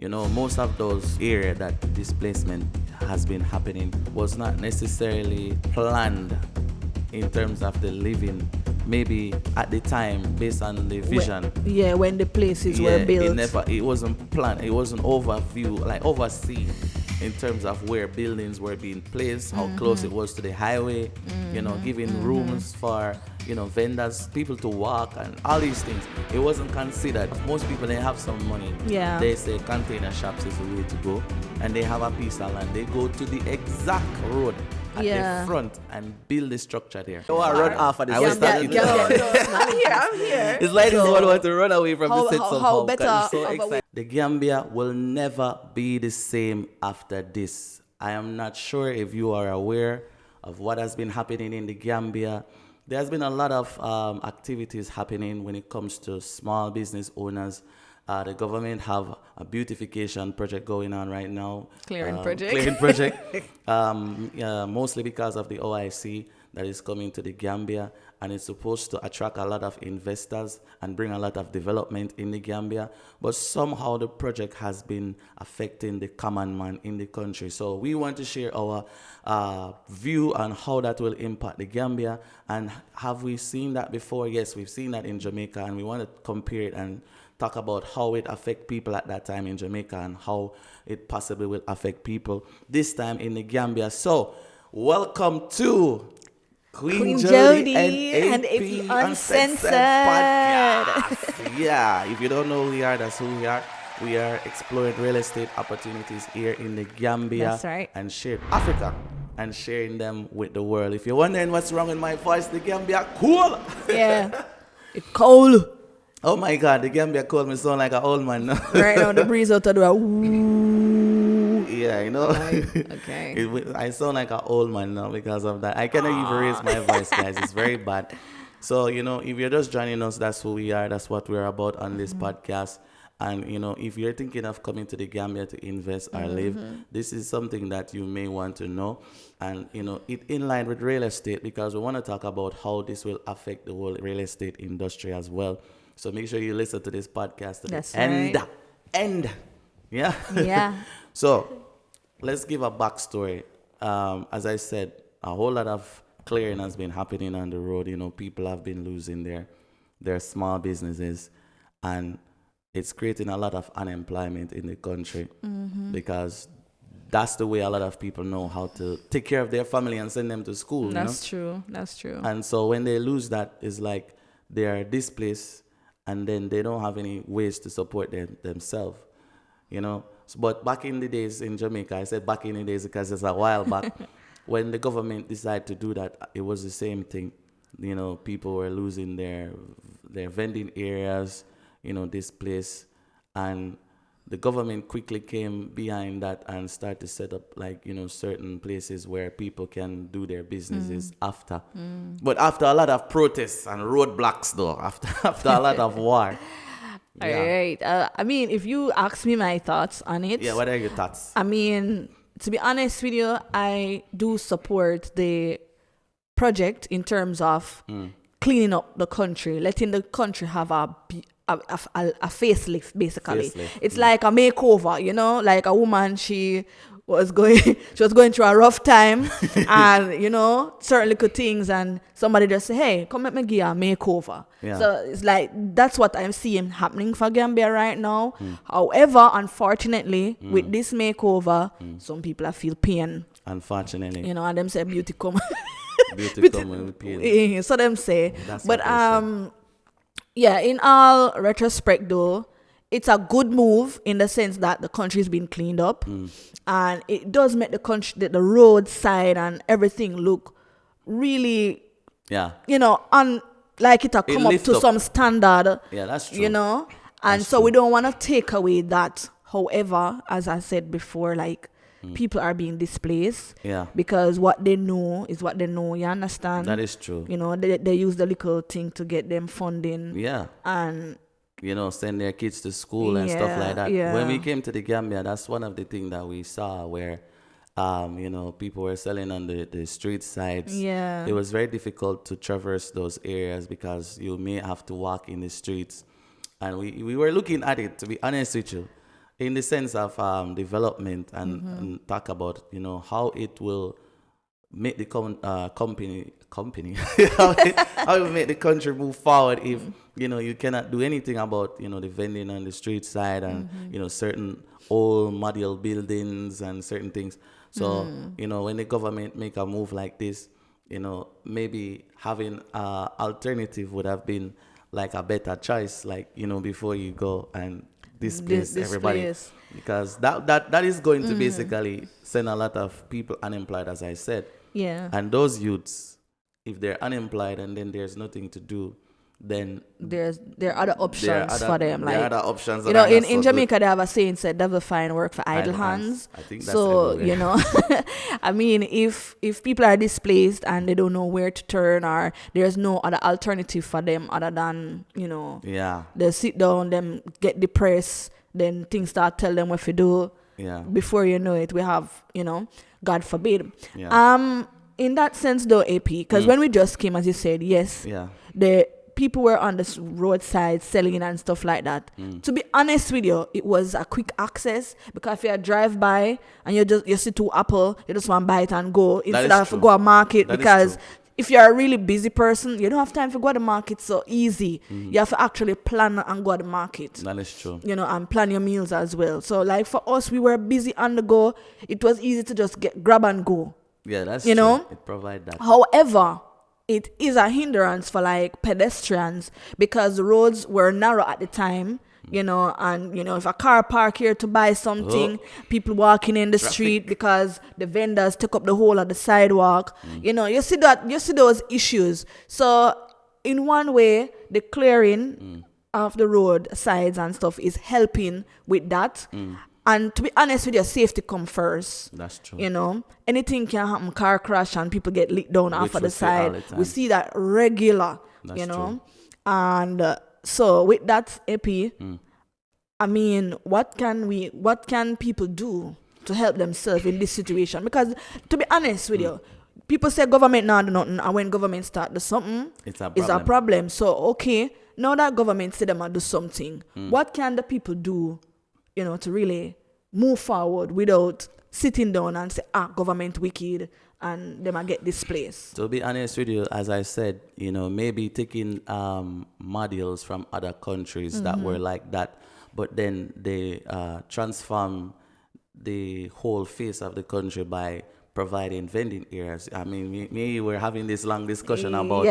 most of those areas that displacement has been happening was not necessarily planned in terms of the living. Maybe at the time, based on the vision. When the places were built. It wasn't planned. It wasn't overseen in terms of where buildings were being placed, how close it was to the highway, giving rooms for, vendors, people to walk and all these things. It wasn't considered. Most people, they have some money. Yeah. They say container shops is the way to go. And they have a piece of land. They go to the exact road at the front and build the structure there. So I run off of this. I'm here. It's like this one want to run away from the set somehow. How better? I'm so excited. The Gambia will never be the same after this. I am not sure if you are aware of what has been happening in the Gambia. There's been a lot of activities happening when it comes to small business owners. The government have a beautification project going on right now. Clearing project. Mostly because of the OIC that is coming to the Gambia, and it's supposed to attract a lot of investors and bring a lot of development in the Gambia. But somehow the project has been affecting the common man in the country. So we want to share our view on how that will impact the Gambia. And have we seen that before? Yes, we've seen that in Jamaica, and we want to compare it and talk about how it affect people at that time in Jamaica and how it possibly will affect people this time in the Gambia. So, welcome to Queen Jody and AP Uncensored Podcast. Yeah, if you don't know who we are, that's who we are. We are exploring real estate opportunities here in the Gambia. That's right. And share Africa and sharing them with the world. If you're wondering what's wrong with my voice, the Gambia cool. Yeah, it's cold. Oh my God, the Gambia called me sound like an old man now. Right now, the breeze out of the ooh. Yeah, Okay. I sound like an old man now because of that. I cannot even raise my voice, guys. It's very bad. So, if you're just joining us, that's who we are. That's what we're about on this podcast. And, if you're thinking of coming to the Gambia to invest or live, this is something that you may want to know. And, it in line with real estate, because we want to talk about how this will affect the whole real estate industry as well. So make sure you listen to this podcast to the end. Yeah? Yeah. So let's give a backstory. As I said, a whole lot of clearing has been happening on the road. People have been losing their small businesses, and it's creating a lot of unemployment in the country because that's the way a lot of people know how to take care of their family and send them to school. That's true. And so when they lose that, it's like they are displaced, and then they don't have any ways to support themselves, But back in the days in Jamaica, I said back in the days because it's a while back, when the government decided to do that, it was the same thing. People were losing their vending areas, displaced, and the government quickly came behind that and started to set up certain places where people can do their businesses after. But after a lot of protests and roadblocks though, after a lot of war. All right. If you ask me my thoughts on it. Yeah, what are your thoughts? To be honest with you, I do support the project in terms of cleaning up the country, letting the country have a facelift, basically. It's like a makeover, like a woman, she was going through a rough time and, certain little things, and somebody just say, hey, come let me give you a makeover. Yeah. So it's like, that's what I'm seeing happening for Gambia right now. However, unfortunately, with this makeover, some people feel pain. Unfortunately. And them say beauty come. Beauty come with pain. So them say. That's but yeah, in all retrospect though, it's a good move in the sense that the country's been cleaned up, and it does make the country, the roadside and everything look really, like it come up to some standard. Yeah, that's true. And that's so true. we don't want to take away that. However, as I said before, people are being displaced. Yeah. Because what they know is what they know. You understand? That is true. They use the little thing to get them funding. Yeah. And send their kids to school and stuff like that. Yeah. When we came to the Gambia, that's one of the things that we saw where, people were selling on the street sides. Yeah. It was very difficult to traverse those areas because you may have to walk in the streets. And we were looking at it, to be honest with you. in the sense of development and talk about, you know, how it will make the company how it will make the country move forward if, you know, you cannot do anything about, you know, the vending on the street side and, you know, certain old model buildings and certain things. So, you know, when the government make a move like this, you know, maybe having alternative would have been like a better choice, like, you know, before you go and displace everybody. Because that is going to basically send a lot of people unemployed, as I said. Yeah. And those youths, if they're unemployed and then there's nothing to do, then there are other options for them. There Like, are other options. you know, in Jamaica they have a saying said, "Devil find work for idle hands." I think that's so everywhere. You know, I mean, if people are displaced and they don't know where to turn, or there's no other alternative for them other than, you know, they sit down, them get depressed, then things start tell them what to do. Yeah. Before you know it, we have, you know, God forbid. Yeah. In that sense, though, AP, because when we just came, as you said, yes, the people were on the roadside selling and stuff like that. To be honest with you, it was a quick access, because if you drive by and you see two apple, you just want to buy it and go instead of go to market. Because if you're a really busy person, you don't have time to go to the market so easy. You have to actually plan and go to the market. That is true. You know, and plan your meals as well. So like for us, we were busy on the go. It was easy to just grab and go. Yeah, that's you true. know? It provides that. However, it is a hindrance for like pedestrians, because the roads were narrow at the time, you know, and, you know, if a car park here to buy something, people walking in the street because the vendors took up the whole of the sidewalk, you know, you see those issues. So in one way, the clearing of the road sides and stuff is helping with that. And to be honest with you, safety come first. That's true. You know, anything can happen, car crash and people get lit down off of the side. The we see that regular, That's you know. true. And so with that, AP, I mean, what can people do to help themselves in this situation? Because to be honest with you, people say government now do nothing, and when government start do something, it's a problem. So okay, now that government say them do something, what can the people do, you know, to really move forward without sitting down and say, government wicked, and they might get displaced? To be honest with you, as I said, you know, maybe taking models from other countries that were like that, but then they transform the whole face of the country by providing vending areas. I mean, we were having this long discussion about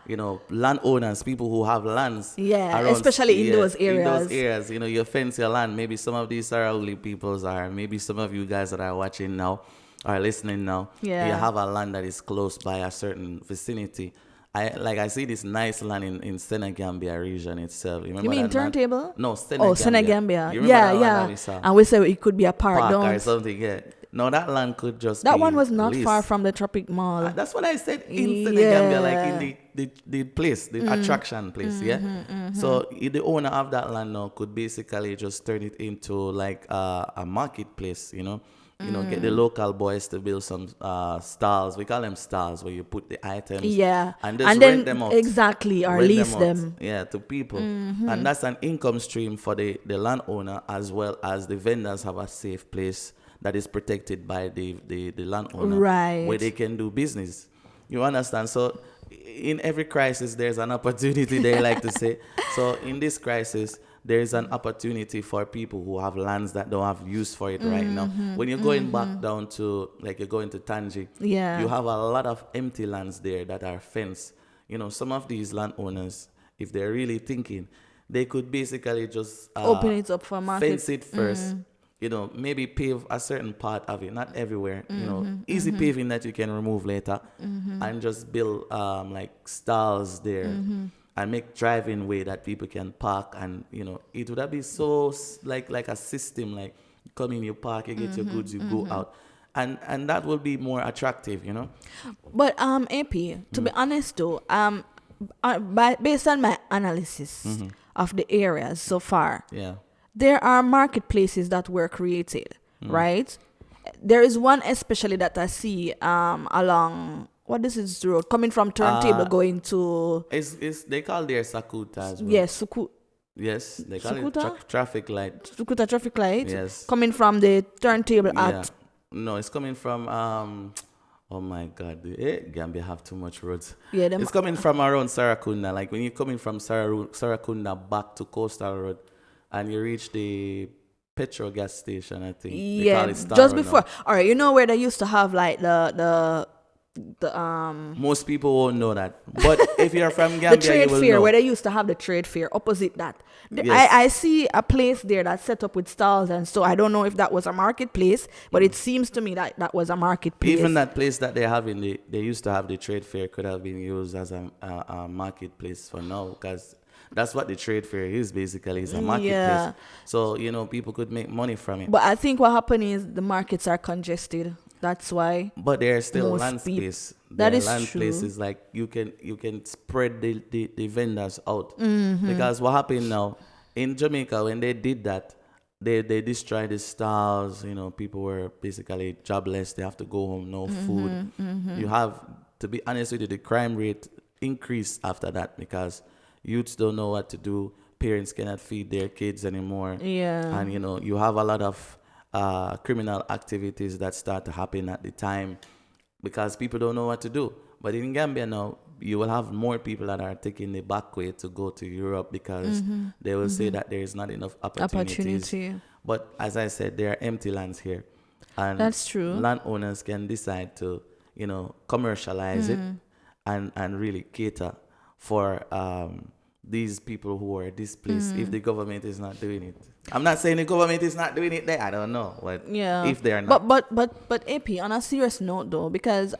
you know, landowners, people who have lands. Yeah, around, especially in those areas. In those areas, you know, you fence your land. Maybe some of these Sarauli peoples are, maybe some of you guys that are watching now, are listening now. Yeah. You have a land that is close by a certain vicinity. I see this nice land in Senegambia region itself. You mean Turntable? Land? No, Senegambia. Oh, Senegambia. Yeah. And we said it could be a park or something, yeah. No, that land could just that be one was not leased. Far from the Tropic Mall. That's what I said, in Senegambia, like in the place, the attraction place, So the owner of that land now could basically just turn it into like a marketplace, you know. You know, get the local boys to build some stalls. We call them stalls, where you put the items. Yeah. And just then rent them out. Exactly, or lease them. Yeah, to people. And that's an income stream for the landowner, as well as the vendors have a safe place that is protected by the landowner. Right. Where they can do business. You understand? So in every crisis, there's an opportunity, they like to say. So in this crisis, there is an opportunity for people who have lands that don't have use for it right now. When you're going back down to, like you're going to Tangi, you have a lot of empty lands there that are fenced. You know, some of these landowners, if they're really thinking, they could basically just open it up for market. Fence it first. You know, maybe pave a certain part of it, not everywhere. You know, easy paving that you can remove later, and just build like stalls there. And make driving way that people can park, and you know, it would have been so like a system, like come in, you park, you get your goods, you go out, and that will be more attractive, you know. But AP, to be honest though, based on my analysis of the areas so far, there are marketplaces that were created, right? There is one especially that I see along. What is this road? Coming from Turntable going to... It's they call their Sakuta as well. Yes, Yes, they call it Sukuta? traffic light. Sukuta traffic light. Yes. Coming from the turntable Yeah. at. No, it's coming from oh my God, Gambia have too much roads. Yeah, them, It's coming from around Sarakunda. Like when you're coming from Sarakunda back to Coastal Road, and you reach the petrol gas station, I think. They yeah, call it Star just Road before. now. All right, you know where they used to have like the Most people won't know that. But if you're from the Gambia, trade you will fair, know. where they used to have the trade fair opposite that. Yes. I see a place there that's set up with stalls, and so I don't know if that was a marketplace, but it seems to me that that was a marketplace. Even that place that they have they used to have the trade fair could have been used as a marketplace for now, because that's what the trade fair is basically, is a marketplace. Yeah. So, people could make money from it. But I think what happened is the markets are congested. That's why. But there's still most land peop- space. That There are is land true. places like you can spread the vendors out. Mm-hmm. Because what happened now in Jamaica, when they did that, they destroyed the stalls. People were basically jobless. They have to go home, no Mm-hmm. food. You have to be honest with you, the crime rate increased after that because youths don't know what to do. Parents cannot feed their kids anymore. Yeah. And you have a lot of criminal activities that start to happen at the time because people don't know what to do. But in Gambia now, you will have more people that are taking the back way to go to Europe because they will say that there is not enough opportunities. Opportunity. But as I said, there are empty lands here. And That's true. landowners can decide to, commercialize it and really cater for these people who are displaced if the government is not doing it. I'm not saying the government is not doing it there. I don't know. But Yeah. if they're not. But AP, on a serious note though, because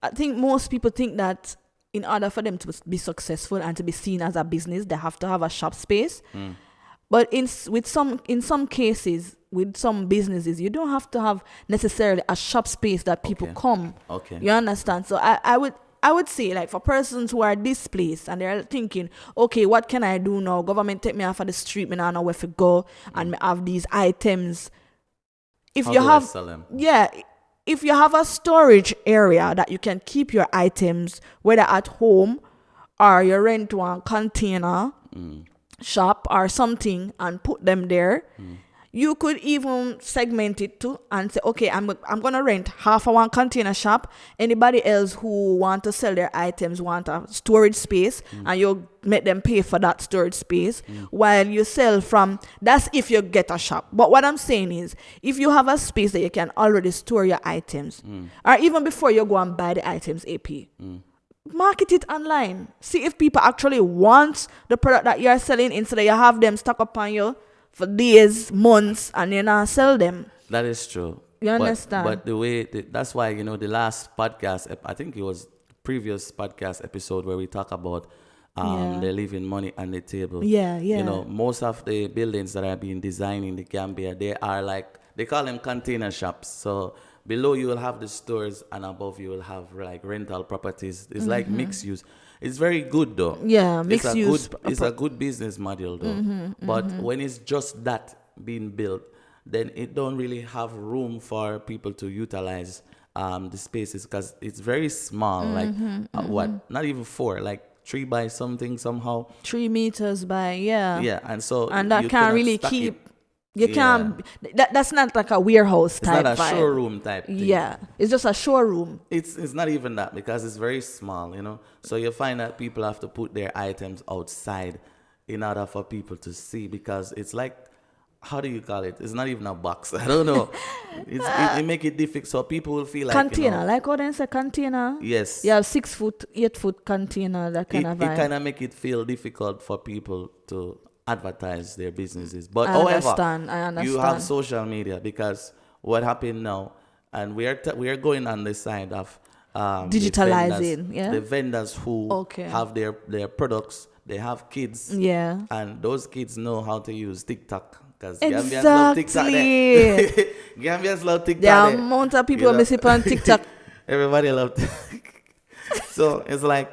I think most people think that in order for them to be successful and to be seen as a business, they have to have a shop space. But in some cases, with some businesses, you don't have to have necessarily a shop space that people Okay. come. Okay. You understand? So I would say, like, for persons who are displaced and they're thinking, okay, what can I do now? Government take me off of the street, me not know where to go, and me have these items. If How you do I have, sell them? yeah, if you have a storage area that you can keep your items, whether at home or you rent one container shop or something and put them there. You could even segment it too and say, okay, I'm gonna rent half of one container shop. Anybody else who want to sell their items want a storage space, and you make them pay for that storage space while you sell from. That's if you get a shop. But what I'm saying is, if you have a space that you can already store your items, or even before you go and buy the items, AP. Market it online. See if people actually want the product that you're selling instead of you have them stuck up on you for days, months, and you not sell them. That is true. You understand? But the way that's why the last podcast, I think it was previous podcast episode where we talk about they're leaving money on the table. Yeah. Most of the buildings that are being designed in the Gambia, they are like, they call them container shops. So below you will have the stores, and above you will have like rental properties. It's like mixed use. It's very good though. Yeah, It's mixed a use. It's a good business model though. But when it's just that being built, then it don't really have room for people to utilize the spaces because it's very small. What? Not even 4, like 3 by something somehow. 3 meters by, Yeah, and so and that you can't cannot really stack keep. it. You can't. That's not like a warehouse It's type. not a vibe. showroom type thing. Yeah, it's just a showroom. It's not even that because it's very small, So you find that people have to put their items outside in order for people to see because it's like, how do you call it? It's not even a box. I don't know. It make it difficult so people will feel like Container, like how they say container. Yes. You have 6 foot, 8 foot container, that kind of It vibe. kind of make it feel difficult for people to advertise their businesses. But I however, understand. you have social media because what happened now, and we are going on the side of Digitalizing, the vendors who have their products. They have kids, Yeah. and those kids know how to use TikTok because Exactly. Gambians love TikTok. Gambians love TikTok. The amount of people missing on TikTok. Everybody loves. So it's like,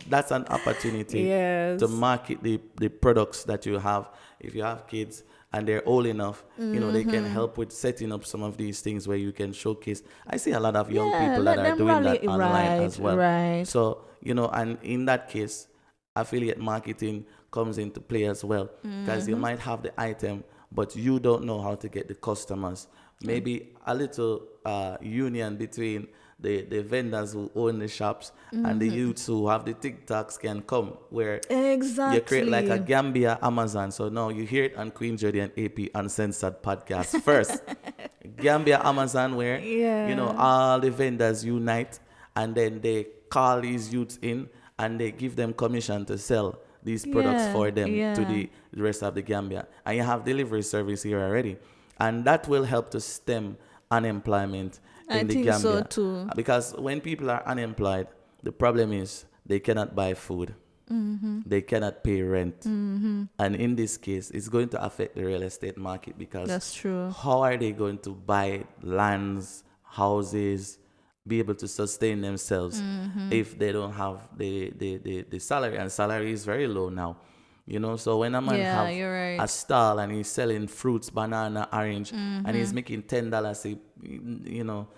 that's an opportunity Yes. to market the products that you have. If you have kids and they're old enough, they can help with setting up some of these things where you can showcase. I see a lot of young people that are doing that online as well. Right. So, and in that case, affiliate marketing comes into play as well, because you might have the item, but you don't know how to get the customers. Maybe a little union between the vendors who own the shops and the youths who have the TikToks can come, where you create like a Gambia Amazon. So now you hear it on Queen Jody and AP Uncensored podcast first. Gambia Amazon, where you know all the vendors unite, and then they call these youths in and they give them commission to sell these products for them to the rest of the Gambia. And you have delivery service here already, and that will help to stem unemployment in the Gambia. So too. Because when people are unemployed, the problem is they cannot buy food. They cannot pay rent. And in this case, it's going to affect the real estate market, because That's true. how are they going to buy lands, houses, be able to sustain themselves if they don't have the salary? And salary is very low now. You know, so when a man have you're right. a stall and he's selling fruits, banana, orange, and he's making $10, you know,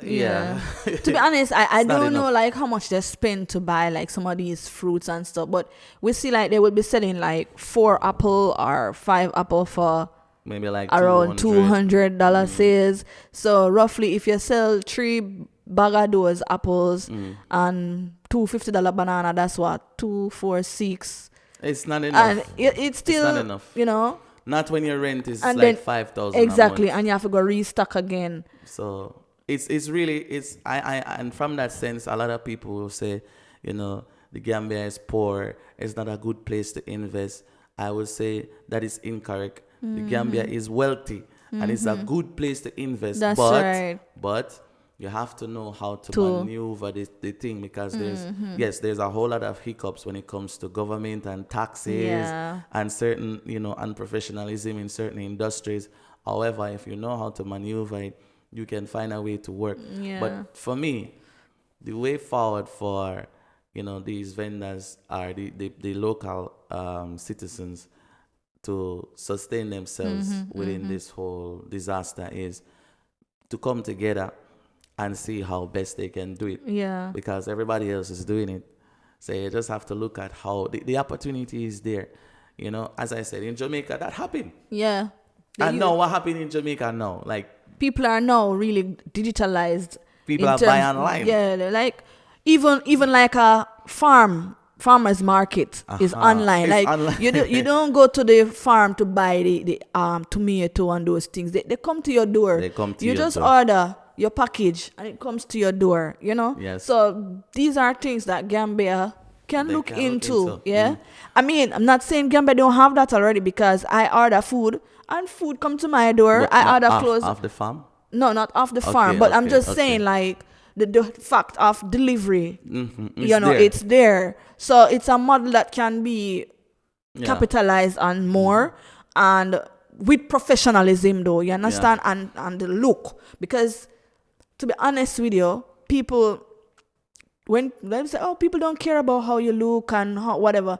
To be honest, I don't know like how much they spend to buy like some of these fruits and stuff, but we see like they will be selling like 4 apple or 5 apple for maybe like around $200 says. So roughly, if you sell 3 bag of those apples and $250 banana, that's what 2, 4, 6. It's not enough. And it's still, it's not enough. You know. Not when your rent is And like then, 5,000. exactly, and you have to go restock again. So it's really I and from that sense, a lot of people will say, you know, the Gambia is poor. It's not a good place to invest. I would say that is incorrect. The Gambia is wealthy, and it's a good place to invest. That's but right. But you have to know how to maneuver the thing, because there's a whole lot of hiccups when it comes to government and taxes and certain, you know, unprofessionalism in certain industries. However, if you know how to maneuver it, you can find a way to work. But for me, the way forward for, you know, these vendors are the local citizens to sustain themselves within this whole disaster is to come together and see how best they can do it. Yeah. Because everybody else is doing it. So you just have to look at how the opportunity is there. You know, as I said, in Jamaica, that happened. Yeah. And now what happened in Jamaica now? Like, people are now really digitalized. People are buying online. Yeah, they're like even like a farmer's market is online. It's like online. you don't go to the farm to buy the tomato and those things. They come to your door. They come to you your just door. order your package and it comes to your door, you know? Yes. So these are things that Gambia can look into. Yeah. Mm. I mean, I'm not saying Gambia don't have that already, because I order food and food come to my door. What, I order off, clothes. off the farm? No, not off the farm, but I'm just okay. saying like the fact of delivery, It's it's there. So it's a model that can be capitalized on more and with professionalism though, you understand? And the look. Because to be honest with you, people, when they say, oh, people don't care about how you look and how, whatever.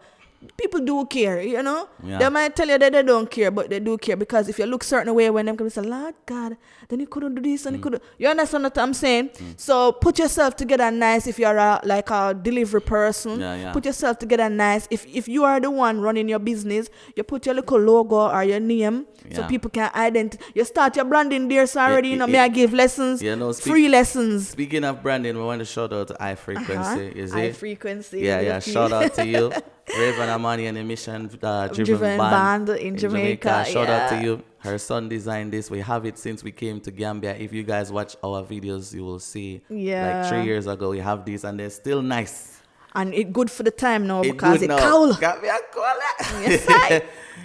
People do care, you know. They might tell you that they don't care, but they do care, because if you look certain way, when them come say, Lord God, then you couldn't do this and you couldn't. You understand what I'm saying? So put yourself together nice. If you're like a delivery person, put yourself together nice. If you are the one running your business, you put your little logo or your name so people can identify. You start your branding there, so already, you know, may I give lessons, free lessons. Speaking of branding, we want to shout out to High Frequency. Is High it? Frequency. Yeah. Shout out to you. Raven Amani and the Mission Driven Band in Jamaica. Shout out to you. Her son designed this. We have it since we came to Gambia. If you guys watch our videos, you will see. Like 3 years ago, we have these, and they're still nice. And it's good for the time now, because it's cold. Yes,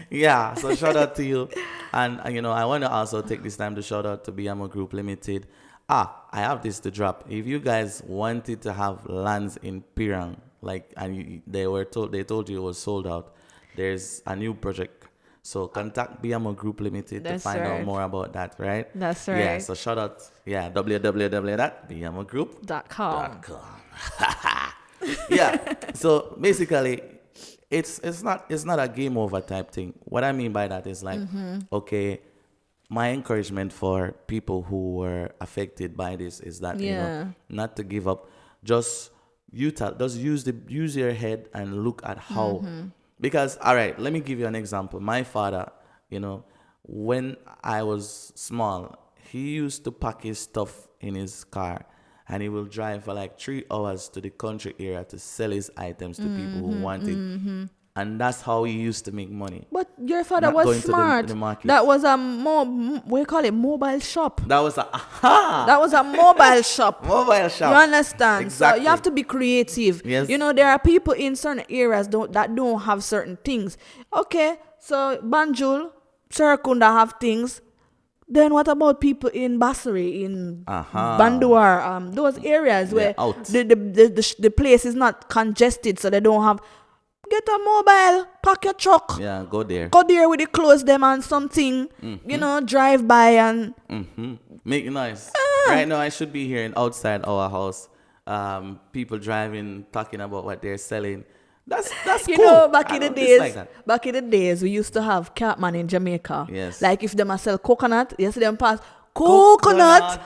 yeah, so shout out to you. And you know, I want to also take this time to shout out to BIAMO Group Limited. I have this to drop. If you guys wanted to have lands in Pirang, like, and they told you it was sold out, there's a new project. So contact BIAMO Group Limited to find out more about that, right? That's right. Yeah, so shout out, www.biamogroup.com. Yeah, so basically, it's not a game over type thing. What I mean by that is like, okay, my encouragement for people who were affected by this is that, you know, not to give up. Just use your head and look at how Because, all right, let me give you an example. My father, when I was small, he used to pack his stuff in his car and he will drive for like 3 hours to the country area to sell his items to people who want it. And that's how he used to make money. But your father Not was going to smart. the market. That was a we call it mobile shop. That was That was a mobile shop. mobile shop. You understand? Exactly. So you have to be creative. Yes. There are people in certain areas that don't have certain things. Okay, so Banjul, Serakunda have things. Then what about people in Basri, in Banduar, those areas where out. the place is not congested, so they don't have. Get a mobile, pack your truck. Yeah, go there. Go there with the clothes them and something, drive by and Make noise. Right now, I should be hearing outside our house, people driving, talking about what they're selling. That's cool. Back in the days, we used to have Catman in Jamaica. Yes. Like if them a sell coconut, you see them pass coconut,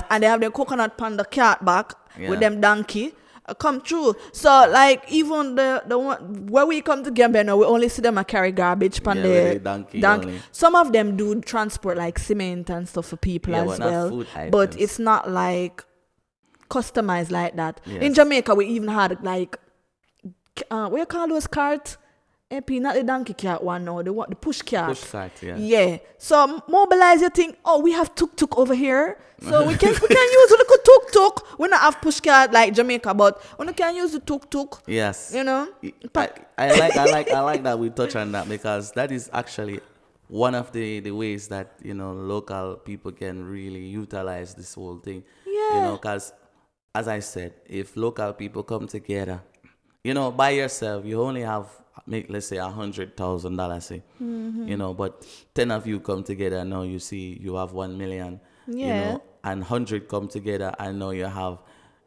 and they have their coconut on the cart back with them donkey. Come true. So like even the one where we come to Gambia now, we only see them carry garbage pan the donkey. Some of them do transport like cement and stuff for people as well. But it's not like customized like that. Yes. In Jamaica we even had like what you call those carts? AP, not the donkey cart one, no, the push cart. Push cart, yeah. Yeah. So mobilize your thing. Oh, we have tuk-tuk over here. So we can use a little tuk-tuk. We not have push cart like Jamaica, but we can use the tuk-tuk. Yes. You know? I like that we touch on that because that is actually one of the ways that, local people can really utilize this whole thing. Yeah. Because as I said, if local people come together, by yourself, you only have let's say $100,000, but 10 of you come together, now you see you have 1 million, and 100 come together, and now you have,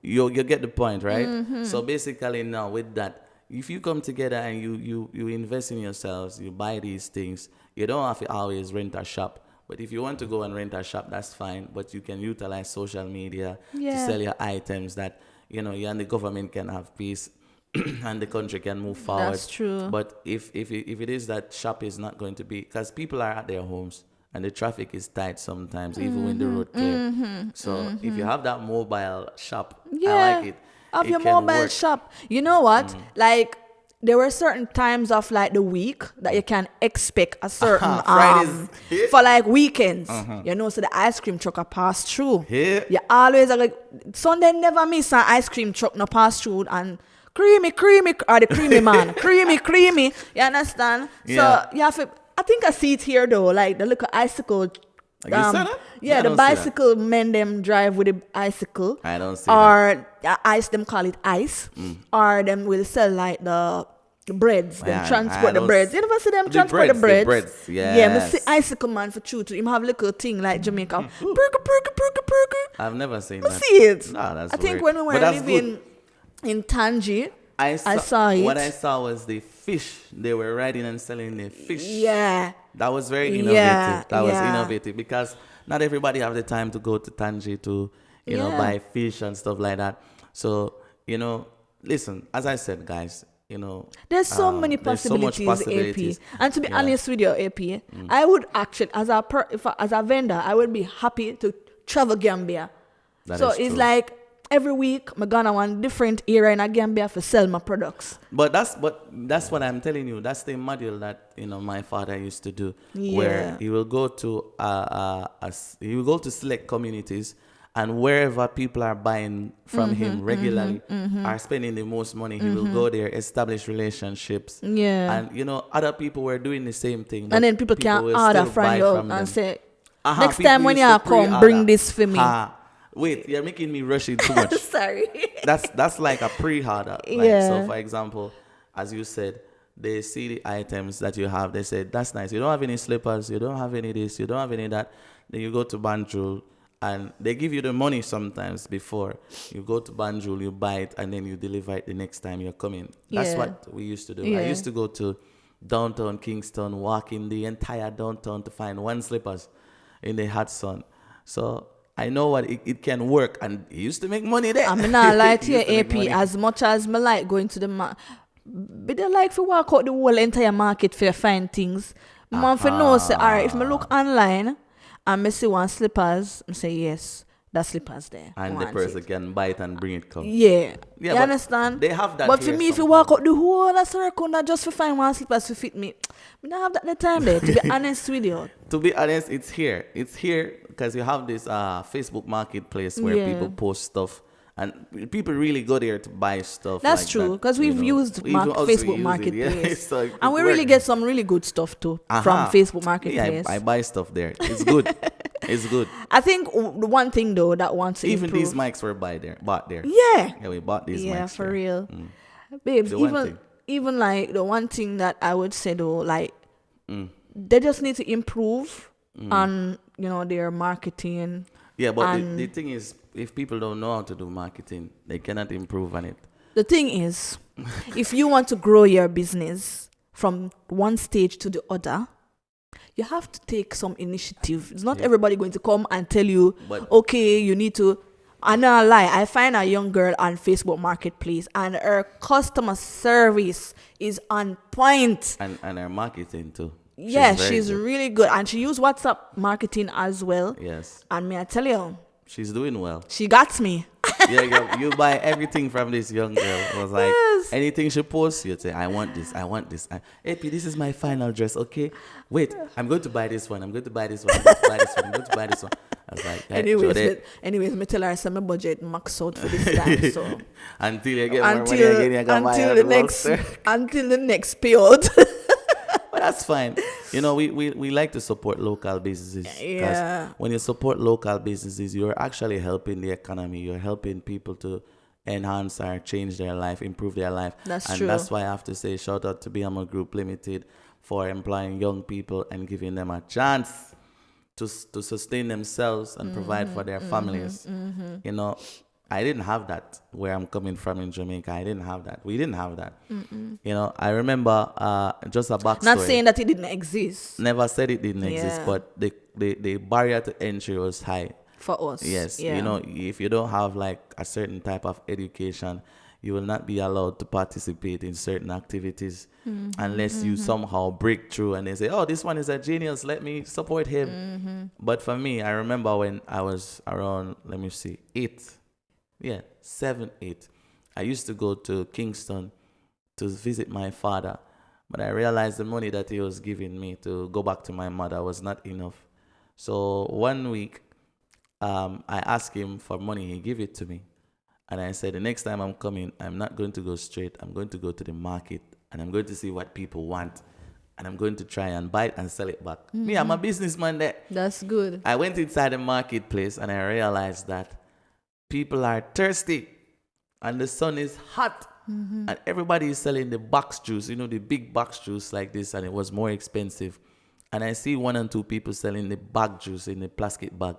you get the point, right? So basically now with that, if you come together and you invest in yourselves, you buy these things, you don't have to always rent a shop. But if you want to go and rent a shop, that's fine. But you can utilize social media to sell your items that, you and the government can have peace. And the country can move forward. That's true. But if it is that shop is not going to be, because people are at their homes and the traffic is tight sometimes, even when the road clear. So if you have that mobile shop, I like it. Have your mobile shop. You know what? Like there were certain times of like the week that you can expect a certain Fridays for like weekends. So the ice cream truck a pass through. Yeah. You always are like Sunday never miss an ice cream truck no pass through and creamy, or the creamy man. creamy. You understand? Yeah. So you have to, I think I see it here though, like the little icicle. You see that? Yeah, the bicycle men them drive with the icicle. I don't see or ice, them call it ice. Or them will sell like the breads. Them transport the breads. You never see them transport the breads? The breads, yes. Yeah, I see icicle man for true. Him have little thing like Jamaica. Burger. I've never seen I that. see it. No, that's I think weird. when we were living in Tangi, I saw it. What I saw was the fish. They were riding and selling the fish. Yeah. That was very innovative. That was innovative because not everybody have the time to go to Tangi to, buy fish and stuff like that. So, listen, as I said, guys, there's so many possibilities, AP. And to be honest with you, AP, I would actually, as a vendor, I would be happy to travel Gambia. So it's like every week, I'm gonna one different area in Gambia for sell my products. But that's what I'm telling you. That's the model that my father used to do, where he will go to select communities, and wherever people are buying from him regularly, are spending the most money, he will go there, establish relationships. Yeah. And other people were doing the same thing. And then people can order from and say, next people time when you used to come, pre-order. bring this for me. Wait, you're making me rush it too much. Sorry. That's like a pre-order. So for example, as you said, they see the items that you have. They say, that's nice. You don't have any slippers. You don't have any this. You don't have any that. Then you go to Banjul and they give you the money sometimes before. You go to Banjul, you buy it, and then you deliver it the next time you're coming. That's what we used to do. I used to go to downtown Kingston, walk in the entire downtown to find one slippers in the hot sun. So I know what it can work, and he used to make money there. I'm not lie to you, AP. As much as me like going to the But they like to walk out the whole entire market for find things. Man for know say, alright, if me look online and me see one slippers, I say yes, that slippers there. And the person can buy it and bring it come. Yeah. Yeah, You but understand? they have that But for here me, if you somehow. walk out the whole circle, not just to find one slippers to fit me, me don't have that the time there, to be honest with you. To be honest, it's here. It's here because you have this Facebook marketplace where Yeah. people post stuff. And people really go there to buy stuff. That's like true, that, because you we've know. used We've also Facebook used it, Marketplace. So it And we really works. get some really good stuff too from Facebook Marketplace. Yeah, I buy stuff there. It's good. It's good. I think the one thing though that wants to Even improve, these mics were bought there. yeah, Yeah, we bought these mics. yeah, for there. real, babes. The one thing. Even like the one thing that I would say though, like they just need to improve on their marketing. Yeah, but And the thing is, if people don't know how to do marketing, they cannot improve on it. the thing is, if you want to grow your business from one stage to the other, you have to take some initiative. It's not everybody going to come and tell you, But- okay, you need to. I know a lie. I find a young girl on Facebook Marketplace and her customer service is on point. And our marketing too. Yeah, very she's good. really good. And she used WhatsApp marketing as well. Yes, And may I tell you, she's doing well. she got me. Yeah, you buy everything from this young girl. It was like Yes. anything she posts, you'd say, I want this. Hey, P, this is my final dress, okay? Wait, I'm going to buy this one. I'm going to buy this one. I'm going to buy this one. I'm going to buy this one. I was like, hey, Anyways, me tell her some my budget max out for this time. So until you get more money again, you can buy another monster. until the next payout. But that's fine. We like to support local businesses. 'Cause Yeah. when you support local businesses, you're actually helping the economy. You're helping people to enhance or change their life, improve their life. That's and true. that's why I have to say shout out to BIAMO Group Limited for employing young people and giving them a chance to sustain themselves and provide for their families. I didn't have that where I'm coming from in Jamaica. I didn't have that. We didn't have that. I remember just a backstory. Not saying that it didn't exist Never said it didn't exist, Yeah. but the barrier to entry was high. for us. Yes, Yeah. if you don't have like a certain type of education, you will not be allowed to participate in certain activities unless you somehow break through and they say, oh, this one is a genius, let me support him. But for me, I remember when I was around, 7, 8, I used to go to Kingston to visit my father, but I realized the money that he was giving me to go back to my mother was not enough. So one week, I asked him for money, he gave it to me. And I said, the next time I'm coming, I'm not going to go straight. I'm going to go to the market and I'm going to see what people want. And I'm going to try and buy it and sell it back. Me, I'm a businessman there. That's good. I went inside the marketplace and I realized that people are thirsty and the sun is hot. And everybody is selling the box juice, the big box juice like this, and it was more expensive. And I see 1 or 2 people selling the bag juice in the plastic bag.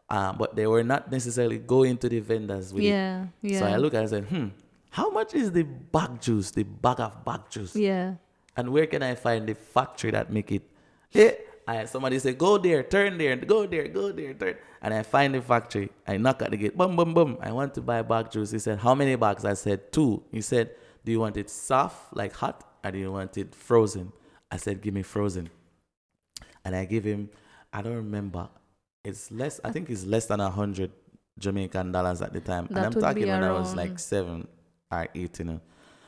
But they were not necessarily going to the vendors with it. Yeah. So I look and I said, how much is the bag juice, the bag of bag juice? Yeah. And where can I find the factory that make it? Somebody said, go there, turn there, go there, turn. And I find the factory. I knock at the gate, boom, boom, boom. I want to buy bag juice. He said, how many bags? I said, 2. He said, do you want it soft, like hot, or do you want it frozen? I said, give me frozen. And I give him, I don't remember. I think it's less than 100 Jamaican dollars at the time. That and I'm would talking be when I was around- like 7 or 8,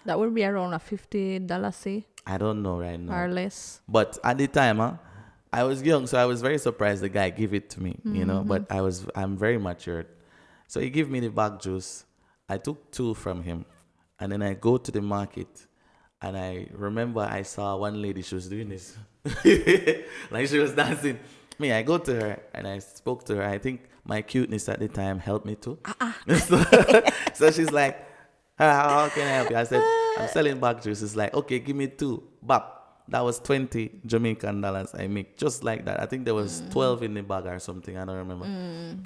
That would be around a $50, say, I don't know right now. or less. But at the time, I was young, so I was very surprised the guy gave it to me, but I'm very matured. So he gave me the bag juice. I took 2 from him. And then I go to the market. And I remember I saw one lady, she was doing this. Like she was dancing. I go to her and I spoke to her. I think my cuteness at the time helped me too. So she's like, how can I help you? I said, I'm selling bag juice. It's like, okay, give me 2. Bap. That was 20 Jamaican dollars I make. Just like that. I think there was 12 in the bag or something. I don't remember.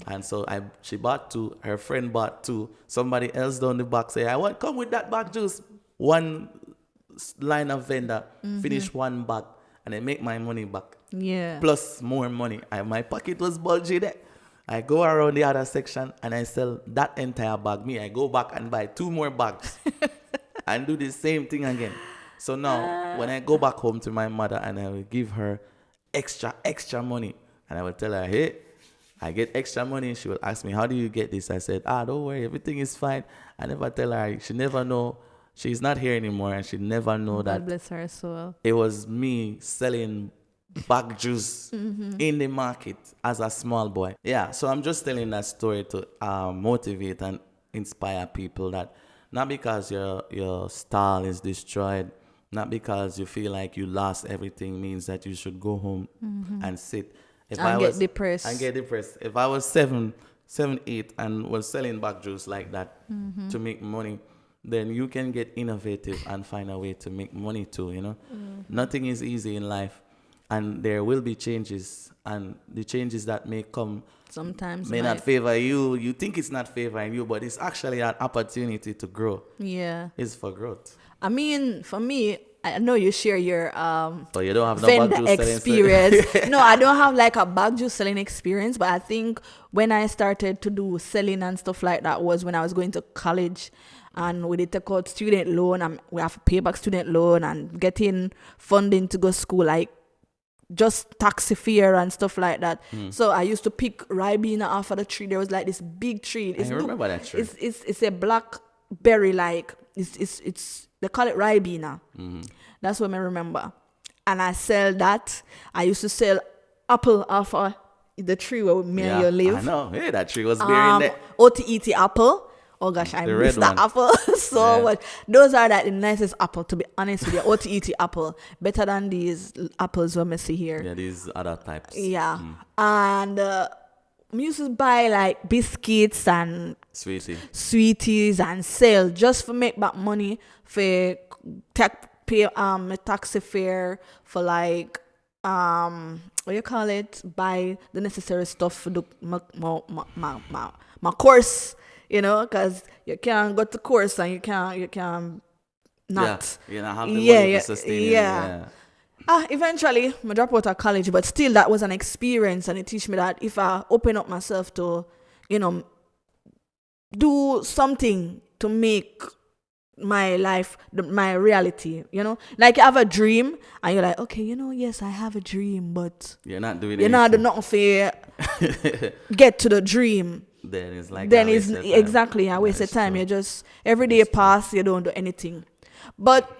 And so she bought 2. Her friend bought 2. Somebody else down the back say, come with that bag juice. One line of vendor, finish 1 bag. And I make my money back. Yeah. Plus more money. My pocket was bulgy there. I go around the other section and I sell that entire bag. I go back and buy 2 more bags. and do the same thing again. So now, when I go back home to my mother and I will give her extra money, and I will tell her, hey, I get extra money. She will ask me, how do you get this? I said, don't worry, everything is fine. I never tell her. She never know. She's not here anymore, and she never know God that bless her soul. it was me selling back juice in the market as a small boy. Yeah, so I'm just telling that story to motivate and inspire people that not because your style is destroyed, not because you feel like you lost everything means that you should go home and sit. Get depressed. And get depressed. If I was 7, 8 and was selling back juice like that to make money, then you can get innovative and find a way to make money too, you know. Nothing is easy in life, and there will be changes, and the changes that may come sometimes may not favor you. You think it's not favoring you, but it's actually an opportunity to grow. Yeah. It's for growth. I mean, for me, I know you share your But you don't have no vendor bag juice experience. No, I don't have like a bag juice selling experience, but I think when I started to do selling and stuff like that was when I was going to college, and we did take out student loan, and we have to pay back student loan and getting funding to go to school, like just taxi fare and stuff like that. So I used to pick ribena off of the tree. There was like this big tree. I remember that tree. It's a blackberry, like it's they call it ribena. That's what I remember. And I sell that. I used to sell apple off of the tree where me and you live. I know. Hey, that tree was bearing there. OTET apple. Oh gosh, I miss that apple so much. Those are like the nicest apple, to be honest with you. OTET apple. Better than these apples we see here. Yeah, these other types. Yeah. And we used to buy like biscuits and sweeties and sell just for make back money for pay a taxi fare for like what you call it, buy the necessary stuff for the my course, you know, because you can't go to course and you can not. Yeah, you don't have the money to sustain it. Eventually, I dropped out of college, but still that was an experience, and it teach me that if I open up myself to, you know, do something to make my life, my reality, you know, like you have a dream and you're like, okay, you know, yes, I have a dream, but you're not doing you're not doing nothing for get to the dream. Then it's like exactly a waste of time. You just every day pass, you don't do anything. But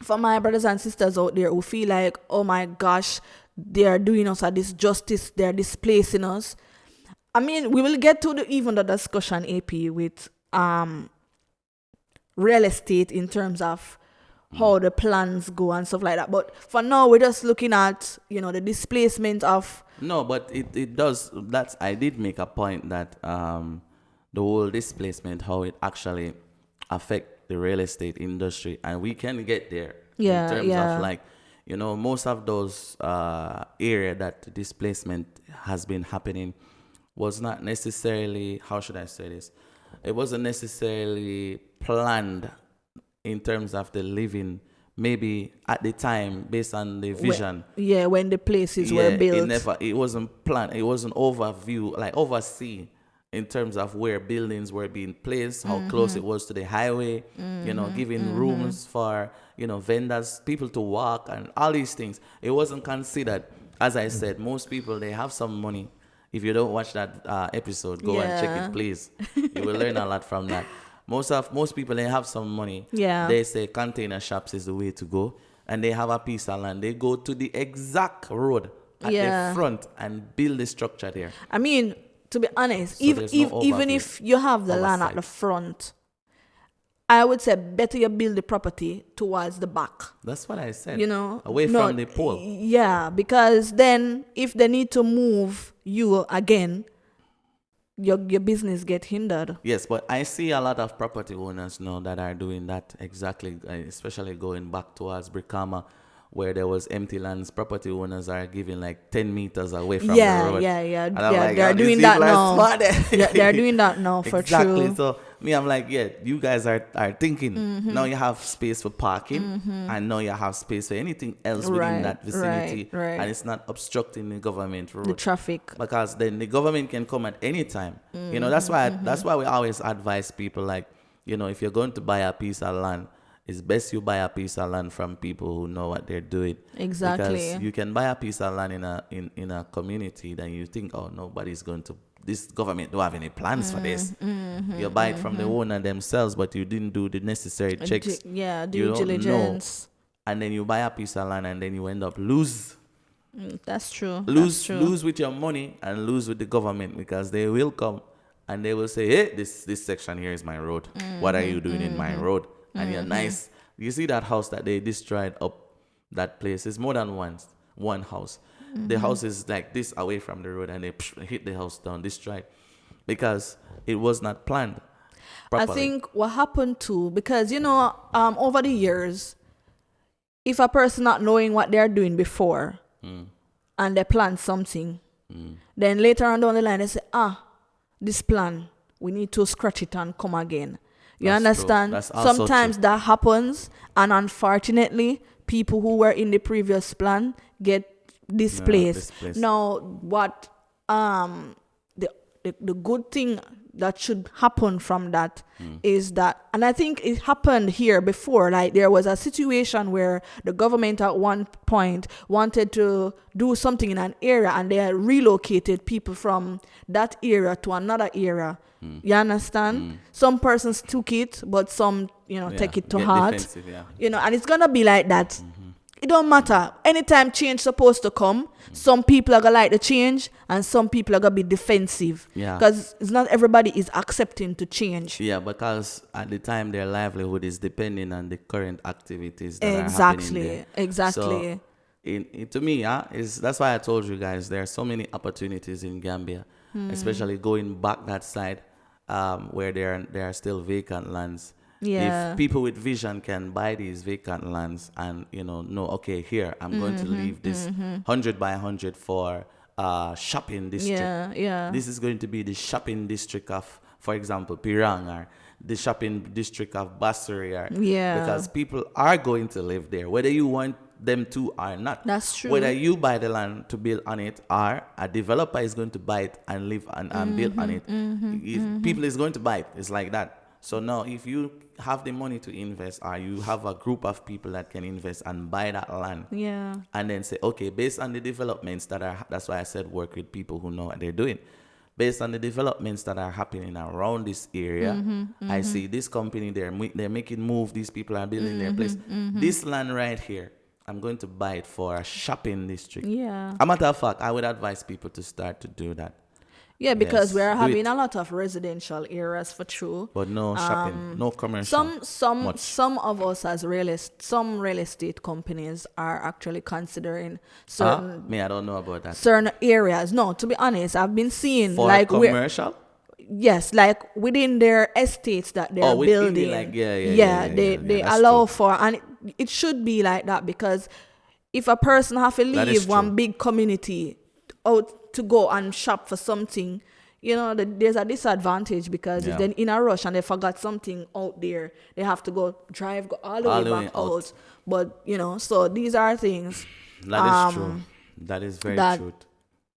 for my brothers and sisters out there who feel like, oh my gosh, they are doing us a disjustice, they're displacing us. I mean, we will get to even the discussion, AP, with real estate in terms of how the plans go and stuff like that. But for now, we're just looking at, you know, the displacement of... No, but it does. I did make a point that the whole displacement, how it actually affect the real estate industry, and we can get there in terms of like, you know, most of those area that displacement has been happening was not necessarily, how should I say this? It wasn't necessarily planned in terms of the living, maybe at the time based on the vision. When the places were built. It wasn't planned. It wasn't overseen in terms of where buildings were being placed, how close it was to the highway, you know, giving rooms for, you know, vendors, people to walk and all these things. It wasn't considered. As I said, most people, they have some money. If you don't watch that episode, go and check it, please. You will learn a lot from that. Most people, they have some money. Yeah. They say container shops is the way to go. And they have a piece of land. They go to the exact road at the front and build the structure there. I mean, to be honest, even if you have the land at the front, I would say better you build the property towards the back. That's what I said. You know, away from the pole. Yeah, because then if they need to move you again, your business get hindered. Yes, but I see a lot of property owners now that are doing that exactly, especially going back towards Brikama, where there was empty lands. Property owners are giving like 10 meters away from the road. Yeah. They're doing that now. They're doing that now for exactly. true. So I'm like, you guys are thinking. Now you have space for parking, and now you have space for anything else within that vicinity, and it's not obstructing the government road. The traffic. Because then the government can come at any time. You know, that's why we always advise people, like, you know, if you're going to buy a piece of land, it's best you buy a piece of land from people who know what they're doing. Exactly. Because you can buy a piece of land in a community, then you think, oh, nobody's going to, this government don't have any plans for this. You buy it from the owner themselves, but you didn't do the necessary checks. Due You don't know. diligence. And then you buy a piece of land, and then you end up lose That's true. lose with your money and lose with the government, because they will come and they will say, hey, this section here is my road. What are you doing in my road? And you're nice. You see that house that they destroyed up that place? It's more than one house. The house is like this away from the road, and they hit the house down, destroyed, because it was not planned properly. I think what happened too, because over the years, if a person not knowing what they're doing before and they plan something, then later on down the line they say, this plan, we need to scratch it and come again. You understand? That's also Sometimes true. that happens, and unfortunately, people who were in the previous plan get displaced. Now, what the good thing that should happen from that is that, and I think it happened here before, like there was a situation where the government at one point wanted to do something in an area, and they relocated people from that area to another area. You understand? Some persons took it, but some, take it to heart. Defensive, yeah. And it's gonna be like that. It don't matter. Anytime change supposed to come, some people are gonna like the change, and some people are gonna be defensive. Yeah. Because it's not everybody is accepting to change. Yeah, because at the time their livelihood is depending on the current activities that are happening there. Exactly. So, to me, that's why I told you guys there are so many opportunities in Gambia, especially going back that side, where there are still vacant lands. Yeah. If people with vision can buy these vacant lands and know, okay, here I'm going to leave this 100 by 100 for shopping district. Yeah. This is going to be the shopping district of, for example, Pirang, or the shopping district of Basuri, because people are going to live there, whether you want them to or not. That's true. Whether you buy the land to build on it, or a developer is going to buy it and live and build on it. People is going to buy it. It's like that. So now, if you have the money to invest, or you have a group of people that can invest and buy that land, and then say, okay, based on the developments that's why I said work with people who know what they're doing. Based on the developments that are happening around this area, I see this company, they're making move, these people are building their place. This land right here, I'm going to buy it for a shopping district. Yeah. A matter of fact, I would advise people to start to do that. Yeah, because Yes, we're do having it. a lot of residential areas for true. But no shopping, no commercial. Some of us as some real estate companies are actually considering certain Me, I don't know about that. certain areas. No, to be honest, I've been seeing For like commercial? yes, like within their estates that they're within building. they allow for, and it should be like that, because if a person have to That is leave one true. big community out to go and shop for something, there's a disadvantage, because if they're in a rush and they forgot something out there, they have to go all the way back out. But so these are things That is true. That is very that true.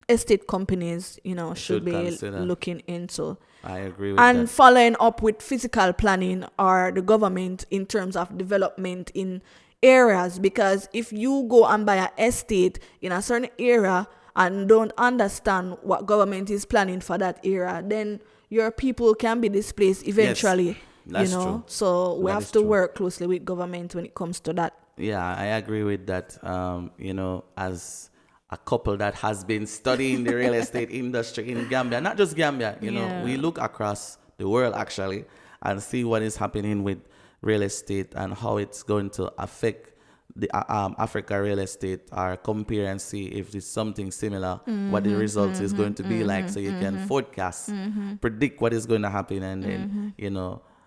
estate companies should be consider. looking into. I agree with And that. following up with physical planning or the government in terms of development in areas, because if you go and buy an estate in a certain area and don't understand what government is planning for that area, then your people can be displaced eventually. that's true. So we That have is to true. work closely with government when it comes to that. Yeah, I agree with that. As a couple that has been studying the real estate industry in Gambia, not just Gambia, we look across the world actually and see what is happening with real estate and how it's going to affect the Africa real estate, or compare and see if it's something similar, what the result is going to be like, so you can forecast, predict what is going to happen, and then,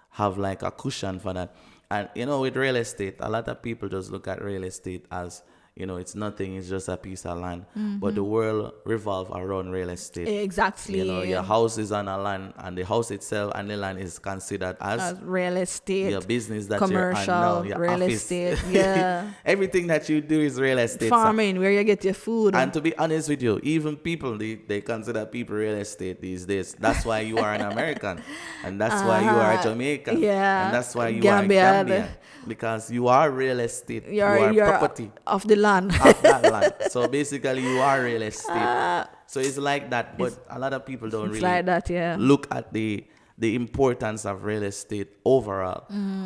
have like a cushion for that. And, with real estate, a lot of people just look at real estate as, it's nothing. It's just a piece of land. But the world revolves around real estate. Exactly. Your house is on a land, and the house itself and the land is considered as real estate. your business that Commercial, you're on now, your real office. estate. Yeah. Everything that you do is real estate. Farming, where you get your food. And to be honest with you, even people, they consider people real estate these days. That's why you are an American. And that's why you are a Jamaican. Yeah. And that's why you Gambia, are Gambian. Because you are real estate. You're property of the land. of that land. So basically, you are real estate. So it's like that. But a lot of people don't really like that, yeah. look at the importance of real estate overall.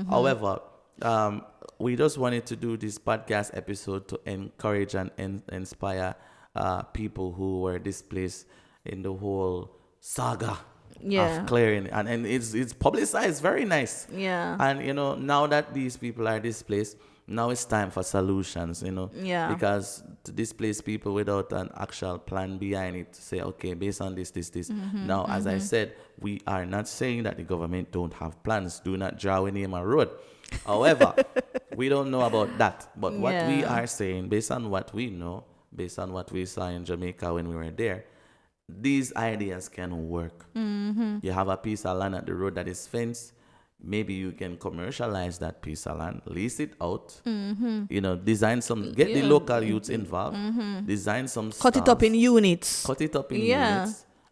However, we just wanted to do this podcast episode to encourage and inspire people who were displaced in the whole saga of clearing, and it's publicized very nice. Yeah. And now that these people are displaced, now it's time for solutions. Yeah. Because to displace people without an actual plan behind it, to say, okay, based on this. Now, as I said, we are not saying that the government don't have plans. Do not draw a name a road. However, we don't know about that. But what we are saying, based on what we know, based on what we saw in Jamaica when we were there, these ideas can work. You have a piece of land at the road that is fenced. Maybe you can commercialize that piece of land, lease it out, design some, get the local youths involved, design some Cut it up in units.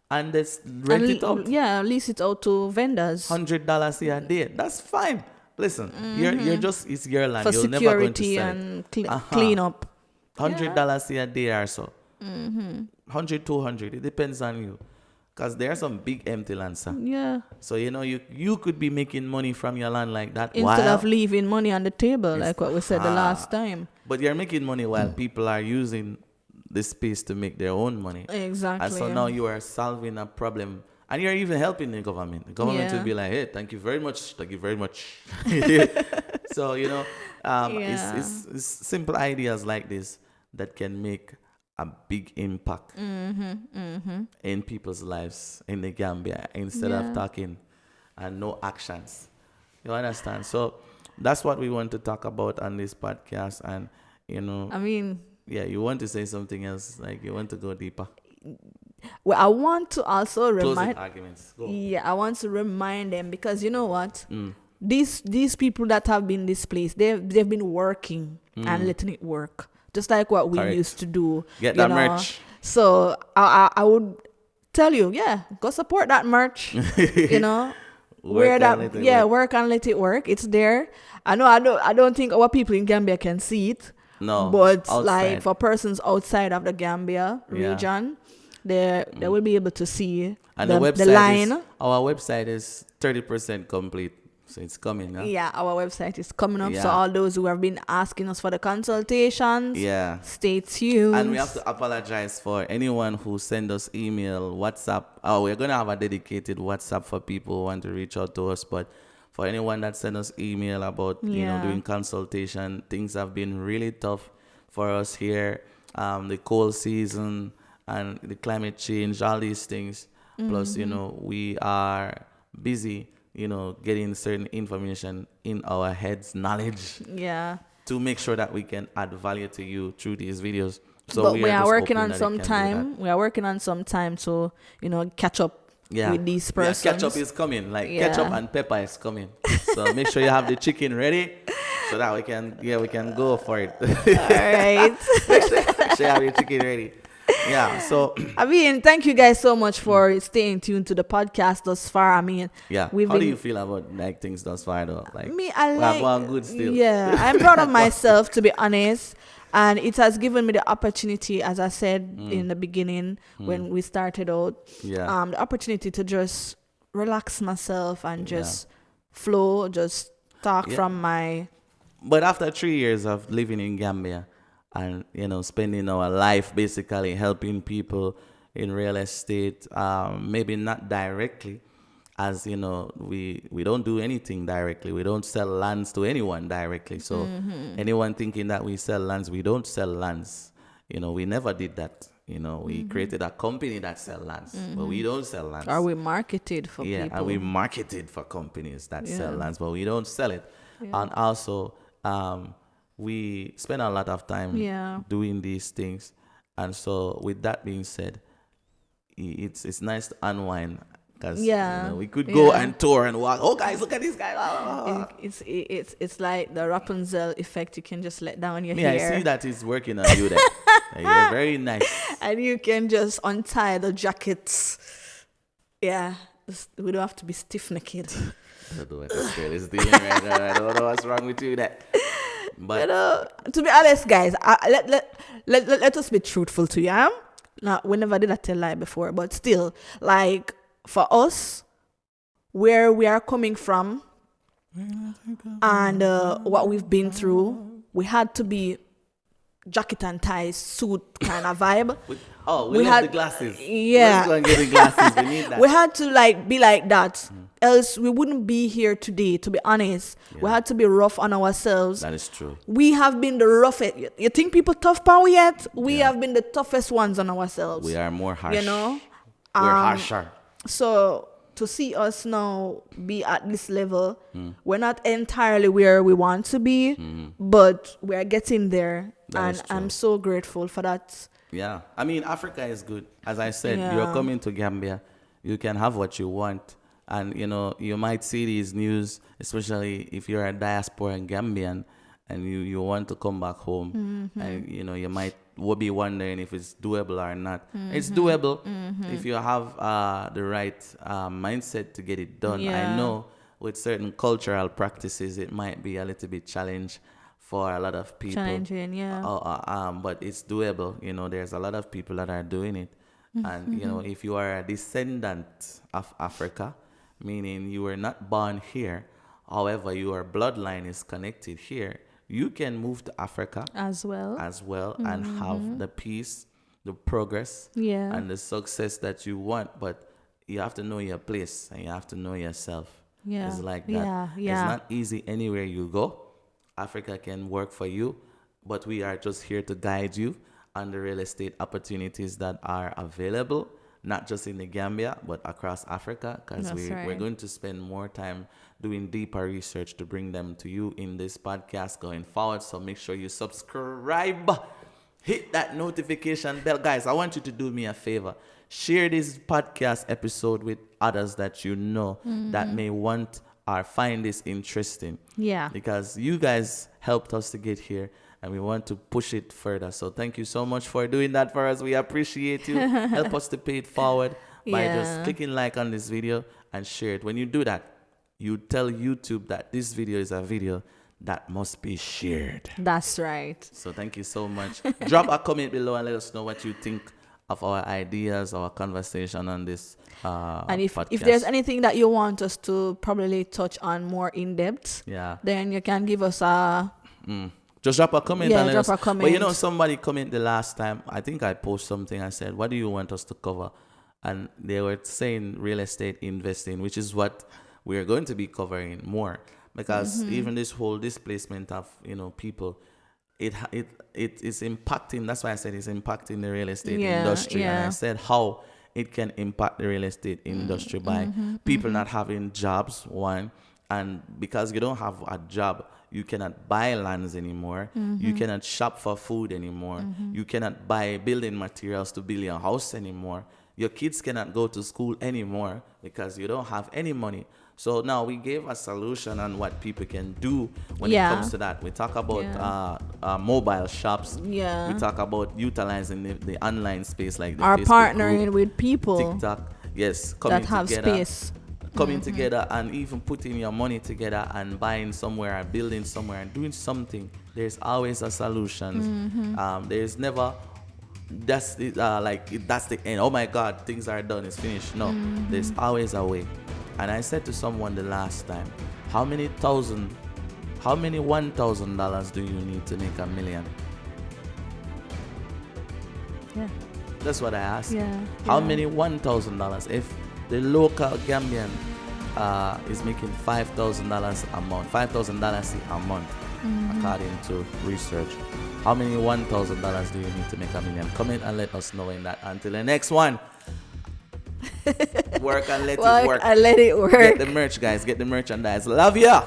And just rent it out. Yeah, lease it out to vendors. $100 a day. That's fine. Listen, you're just, it's your land. For You're never going to security sell and it. clean up. $100 a day or so. 100, 200. It depends on you. Because there are some big empty lands, sir. Yeah. So, you could be making money from your land like that. Instead of leaving money on the table, like what we said the last time. But you're making money while people are using the space to make their own money. Exactly. And so now you are solving a problem. And you're even helping the government. The government will be like, hey, thank you very much. Thank you very much. So, it's simple ideas like this that can make a big impact in people's lives in the Gambia instead of talking and no actions. You understand? So that's what we want to talk about on this podcast. And, you want to say something else, like you want to go deeper. Well, I want to also remind arguments. Go. Yeah, I want to remind them, because you know what? These people that have been displaced, they've been working and letting it work. Just like what we used to do. Get that merch. So I would tell you, go support that merch. Work and let it work. It's there. I know I don't think our people in Gambia can see it. No. But outside. like for persons outside of the Gambia region, they will be able to see and the line. Our website is 30% complete. So it's coming, huh? Yeah, our website is coming up. So all those who have been asking us for the consultations, stay tuned. And we have to apologize for anyone who send us email, WhatsApp. We're going to have a dedicated WhatsApp for people who want to reach out to us. But for anyone that send us email about, doing consultation, things have been really tough for us here. The cold season and the climate change, all these things. Plus, we are busy getting certain information in our heads, knowledge. Yeah. To make sure that we can add value to you through these videos. So but we are working on some time. We are working on some time to, catch up with these persons. Yeah, ketchup is coming. Ketchup and pepper is coming. So make sure you have the chicken ready so that we can go for it. All right. Make sure you have your chicken ready. Yeah, so thank you guys so much for staying tuned to the podcast thus far. How do you feel about things thus far though? I like good still. Yeah, I'm proud of myself, to be honest, and it has given me the opportunity, as I said in the beginning when we started out, the opportunity to just relax myself and just flow, just talk from my. But after 3 years of living in Gambia, and spending our life basically helping people in real estate, maybe not directly, as we don't do anything directly. We don't sell lands to anyone directly. So anyone thinking that we sell lands, we don't sell lands. We never did that. We created a company that sells lands, but we don't sell lands. Are we marketed for people? Yeah, and we marketed for companies that sell lands, but we don't sell it. And also, we spend a lot of time doing these things. And so with that being said, it's nice to unwind because we could go and tour and walk. Oh guys, look at this guy. It's like the Rapunzel effect. You can just let down your I hair. see that it's working on you there. You're very nice. And you can just untie the jackets. Yeah, we don't have to be stiff-necked. I don't know what this girl is doing right now. I don't know what's wrong with you that. But to be honest, guys, let us be truthful to you. Now, we never did a tell lie before, but still, like for us, where we are coming from, and what we've been through, we had to be jacket and tie suit kind of vibe. We had the glasses. Yeah, let's go and get the glasses. We need that. We had to be like that. Else we wouldn't be here today, to be honest. We had to be rough on ourselves. That is true. We have been the roughest. You think people tough power yet? We have been the toughest ones on ourselves. We are more harsh. You know? We're harsher. So to see us now be at this level, we're not entirely where we want to be, but we're getting there. And I'm so grateful for that. Yeah. I mean, Africa is good. As I said, you're coming to Gambia. You can have what you want. And, you might see these news, especially if you're a diaspora Gambian and you want to come back home. And, you might be wondering if it's doable or not. It's doable if you have the right mindset to get it done. I know with certain cultural practices, it might be a little bit challenging for a lot of people. Challenging, but it's doable. There's a lot of people that are doing it. And, if you are a descendant of Africa, meaning you were not born here, however, your bloodline is connected here, you can move to Africa as well and have the peace, the progress, and the success that you want. But you have to know your place and you have to know yourself. It's like that. It's not easy anywhere you go. Africa can work for you, but we are just here to guide you on the real estate opportunities that are available, not just in the Gambia, but across Africa, because we're going to spend more time doing deeper research to bring them to you in this podcast going forward. So make sure you subscribe, hit that notification bell. Guys, I want you to do me a favor. Share this podcast episode with others that you know that may want or find this interesting. Yeah. Because you guys helped us to get here. And we want to push it further. So thank you so much for doing that for us. We appreciate you. Help us to pay it forward by just clicking like on this video and share it. When you do that, you tell YouTube that this video is a video that must be shared. That's right. So thank you so much. Drop a comment below and let us know what you think of our ideas, our conversation on this and if podcast. there's anything that you want us to probably touch on more in depth, then you can give us a... Just drop a comment and let us. Comment. But somebody commented the last time. I think I posted something. I said, "What do you want us to cover?" And they were saying real estate investing, which is what we're going to be covering more, because even this whole displacement of people, it is impacting. That's why I said it's impacting the real estate industry. And I said how it can impact the real estate industry by people not having jobs. One, and because you don't have a job, you cannot buy lands anymore. You cannot shop for food anymore. You cannot buy building materials to build your house anymore. Your kids cannot go to school anymore because you don't have any money. So now we gave a solution on what people can do when it comes to that. We talk about mobile shops. We talk about utilizing the online space like the Facebook partnering group, with people. TikTok. Coming that have together. Space. Coming together and even putting your money together and buying somewhere and building somewhere and doing something. There's always a solution. There's never that's the end. Oh my God, things are done, it's finished. No, there's always a way. And I said to someone the last time, how many $1,000 do you need to make $1 million? That's what I asked. How many $1,000? If the local Gambian is making $5,000 a month, $5,000 a month, according to research. How many $1,000 do you need to make $1 million? Comment and let us know in that. Until the next one. Work and let it work. And let it work. Get the merch, guys. Get the merchandise. Love ya.